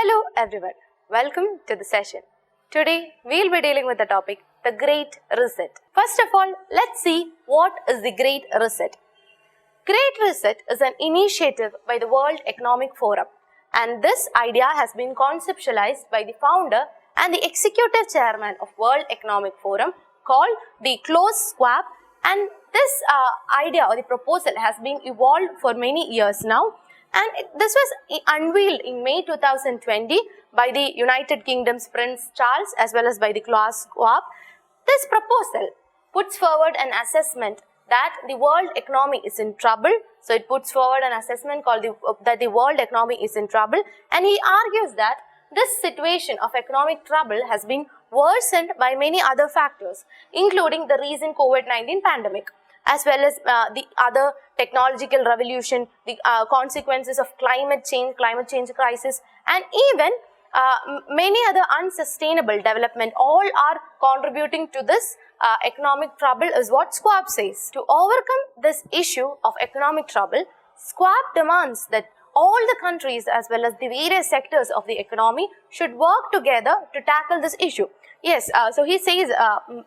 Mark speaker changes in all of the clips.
Speaker 1: Hello everyone, welcome to the session. Today we'll be dealing with the topic, the Great Reset. First of all, let's see what is the Great Reset. Great Reset is an initiative by the World Economic Forum, and this idea has been conceptualized by the founder and the executive chairman of World Economic Forum called the Klaus Schwab, and this idea or the proposal has been evolved for many years now. And this was unveiled in May 2020 by the United Kingdom's Prince Charles as well as by the Klaus Schwab. This proposal puts forward an assessment that the world economy is in trouble. So it puts forward an assessment called that the world economy is in trouble, and he argues that this situation of economic trouble has been worsened by many other factors, including the recent COVID-19 pandemic, as well as the other technological revolution, the consequences of climate change crisis, and even many other unsustainable development, all are contributing to this economic trouble is what Schwab says. To overcome this issue of economic trouble, Schwab demands that all the countries as well as the various sectors of the economy should work together to tackle this issue. Yes, so he says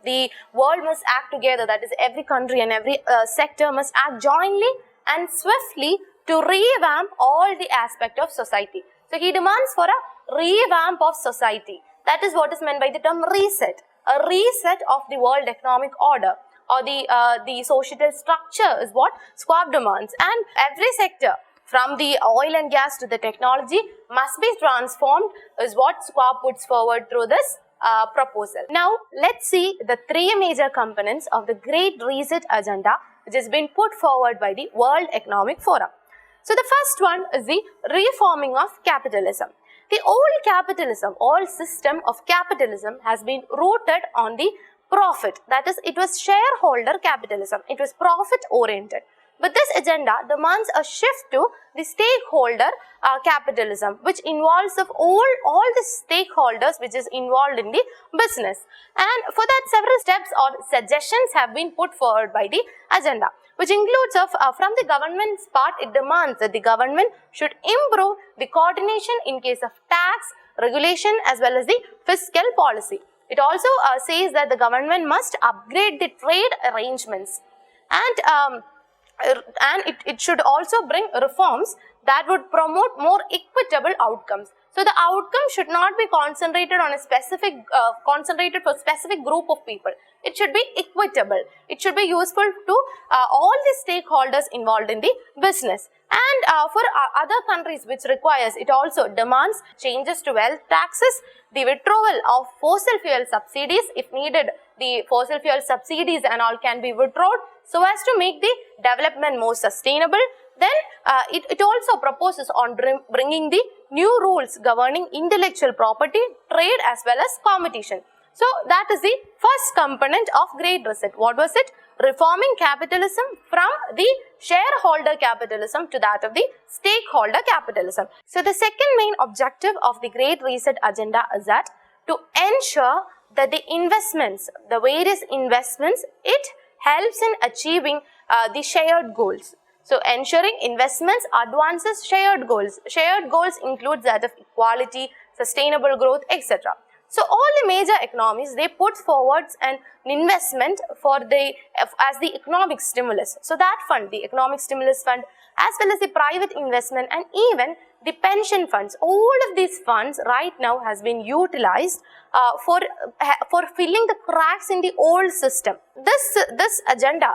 Speaker 1: the world must act together, that is every country and every sector must act jointly and swiftly to revamp all the aspect of society. So he demands for a revamp of society. That is what is meant by the term reset. A reset of the world economic order or the societal structure is what Schwab demands, and every sector from the oil and gas to the technology must be transformed is what Schwab puts forward through this proposal. Now, let's see the three major components of the Great Reset agenda which has been put forward by the World Economic Forum. So, the first one is the reforming of capitalism. The old capitalism, old system of capitalism has been rooted on the profit. That is, it was shareholder capitalism. It was profit oriented. But this agenda demands a shift to the stakeholder capitalism, which involves of all the stakeholders which is involved in the business. And for that, several steps or suggestions have been put forward by the agenda, which includes from the government's part, it demands that the government should improve the coordination in case of tax, regulation as well as the fiscal policy. It also says that the government must upgrade the trade arrangements, and it should also bring reforms that would promote more equitable outcomes. So the outcome should not be concentrated on a specific, concentrated for a specific group of people. It should be equitable. It should be useful to all the stakeholders involved in the business. And for other countries which requires, it also demands changes to wealth taxes, the withdrawal of fossil fuel subsidies. If needed, the fossil fuel subsidies and all can be withdrawn so as to make the development more sustainable. Then it also proposes on bringing the new rules governing intellectual property, trade as well as competition. So that is the first component of Great Reset. What was it? Reforming capitalism from the shareholder capitalism to that of the stakeholder capitalism. So the second main objective of the Great Reset agenda is that to ensure that the investments, the various investments, it helps in achieving the shared goals. So ensuring investments advances shared goals. Shared goals include that of equality, sustainable growth, etc. So all the major economies, they put forward an investment for as the economic stimulus. So that fund, the economic stimulus fund, as well as the private investment and even the pension funds, all of these funds right now has been utilized for filling the cracks in the old system. This agenda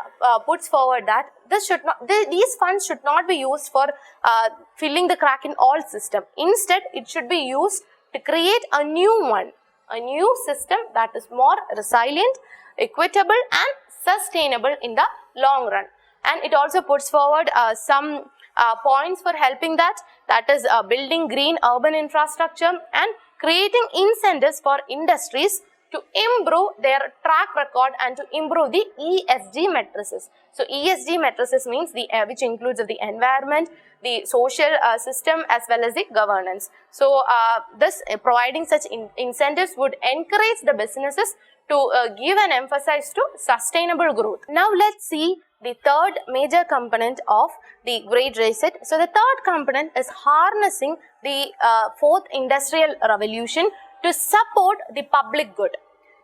Speaker 1: puts forward that these funds should not be used for filling the crack in old system. Instead, it should be used to create a new one, a new system that is more resilient, equitable and sustainable in the long run. And it also puts forward some points for helping that is building green urban infrastructure and creating incentives for industries to improve their track record and to improve the ESG matrices. So ESG matrices means which includes the environment, the social system as well as the governance. So this providing such incentives would encourage the businesses to give an emphasis to sustainable growth. Now let's see the third major component of the Great Reset. So the third component is harnessing the fourth industrial revolution to support the public good,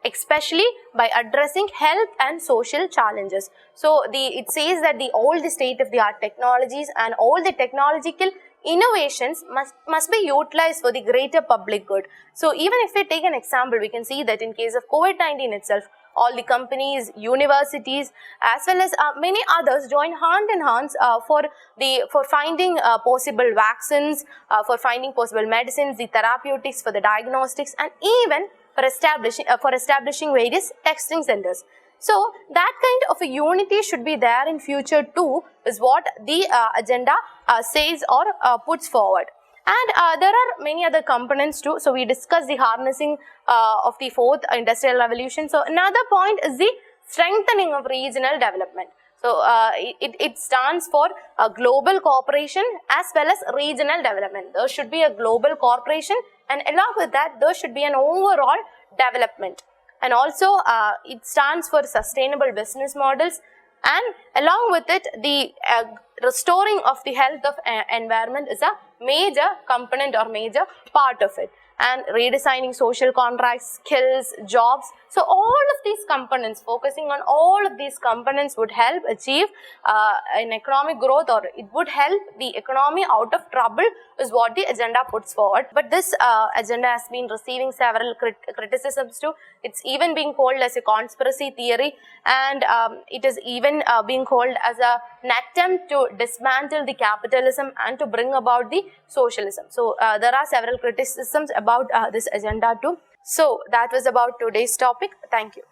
Speaker 1: especially by addressing health and social challenges. So it says that all the state-of-the-art technologies and all the technological innovations must be utilized for the greater public good. So even if we take an example, we can see that in case of COVID-19 itself, all the companies, universities, as well as many others join hand in hands for finding possible vaccines, for finding possible medicines, the therapeutics, for the diagnostics, and even for establishing various testing centers. So that kind of a unity should be there in future too, is what the agenda says or puts forward. And there are many other components too. So we discussed the harnessing of the fourth industrial revolution. So another point is the strengthening of regional development. So it stands for global cooperation as well as regional development. There should be a global cooperation, and along with that there should be an overall development. And also it stands for sustainable business models, and along with it the restoring of the health of environment is a major component or major part of it. And redesigning social contracts, skills, jobs. So all of these components, focusing on all of these components would help achieve an economic growth, or it would help the economy out of trouble, is what the agenda puts forward. But this agenda has been receiving several criticisms too. It's even being called as a conspiracy theory, and it is even being called as an attempt to dismantle the capitalism and to bring about the socialism. So there are several criticisms about this agenda too. So that was about today's topic. Thank you.